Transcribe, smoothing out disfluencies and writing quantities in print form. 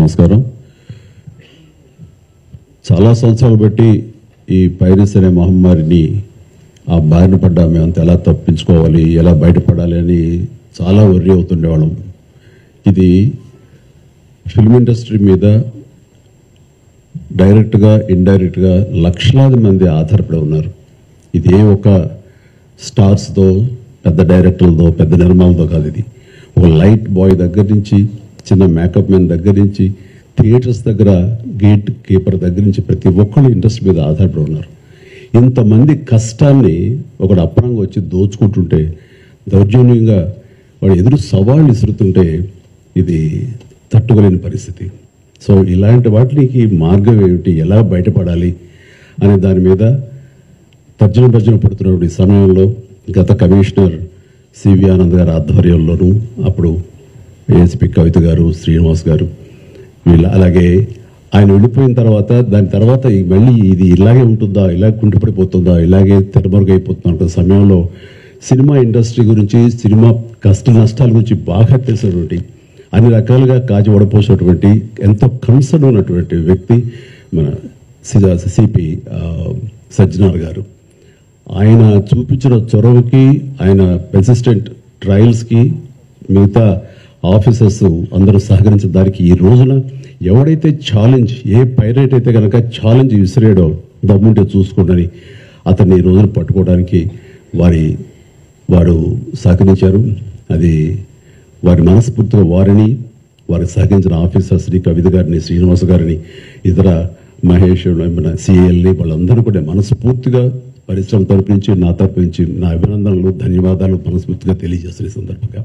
నమస్కారం. చాలా సంవత్సరాలు బట్టి ఈ పైరస్ అనే మహమ్మారిని ఆ బారిన పడ్డా మేమంతా ఎలా తప్పించుకోవాలి, ఎలా బయటపడాలి అని చాలా వర్రీ అవుతుండేవాళ్ళం. ఇది ఫిల్మ్ ఇండస్ట్రీ మీద డైరెక్ట్గా ఇండైరెక్ట్గా లక్షలాది మంది ఆధారపడి ఉన్నారు. ఇది ఏ ఒక స్టార్స్తో, పెద్ద డైరెక్టర్లతో, పెద్ద నిర్మాలతో కాదు. ఇది ఒక లైట్ బాయ్ దగ్గర నుంచి, చిన్న మేకప్ మ్యాన్ దగ్గర నుంచి, థియేటర్స్ దగ్గర గేట్ కీపర్ దగ్గర నుంచి ప్రతి ఒక్కళ్ళు ఇండస్ట్రీ మీద ఆధారపడి ఉన్నారు. ఇంతమంది కష్టాన్ని ఒకడు అప్పనంగా వచ్చి దోచుకుంటుంటే, దౌర్జన్యంగా వాడు ఎదురు సవాళ్ళు ఇసురుతుంటే ఇది తట్టుకోలేని పరిస్థితి. సో ఇలాంటి వాటికి మార్గం ఏమిటి, ఎలా బయటపడాలి అనే దాని మీద తర్జన పడుతున్నప్పుడు ఈ సమయంలో గత కమిషనర్ సివి ఆనంద్ గారి ఆధ్వర్యంలోనూ, అప్పుడు ఏఎస్పీ కవిత గారు, శ్రీనివాస్ గారు, వీళ్ళు, అలాగే ఆయన వెళ్ళిపోయిన తర్వాత దాని తర్వాత మళ్ళీ ఇది ఇలాగే ఉంటుందా, ఇలా కుంటుపడిపోతుందా, ఇలాగే తెరమరుగైపోతుందా అనుకున్న సమయంలో సినిమా ఇండస్ట్రీ గురించి, సినిమా కష్ట నష్టాల గురించి బాగా తెలిసినటువంటి, అన్ని రకాలుగా కాచి వడపోసినటువంటి, ఎంతో కన్సర్న్ ఉన్నటువంటి వ్యక్తి మన సిపి సజ్జనార్ గారు. ఆయన చూపించిన చొరవకి, ఆయన పెర్సిస్టెంట్ ట్రయల్స్కి మిగతా ఆఫీసర్స్ అందరూ సహకరించిన దానికి ఈ రోజున ఎవడైతే ఛాలెంజ్, ఏ పైరేట్ అయితే కనుక ఛాలెంజ్ విసిరేయడో దమ్ముంటే చూసుకోండి అతన్ని ఈ రోజున పట్టుకోవడానికి వారు సహకరించారు. అది వారి మనస్ఫూర్తిగా వారిని, వారికి సహకరించిన ఆఫీసర్స్ని, కవిత గారిని, శ్రీనివాస్ గారిని, ఇతర మహేష్, మన సిఎల్ని, వాళ్ళందరూ కూడా మనస్ఫూర్తిగా పరిశ్రమ తరపు నుంచి, నా తరపు నుంచి నా అభినందనలు, ధన్యవాదాలు మనస్ఫూర్తిగా తెలియజేస్తున్న సందర్భంగా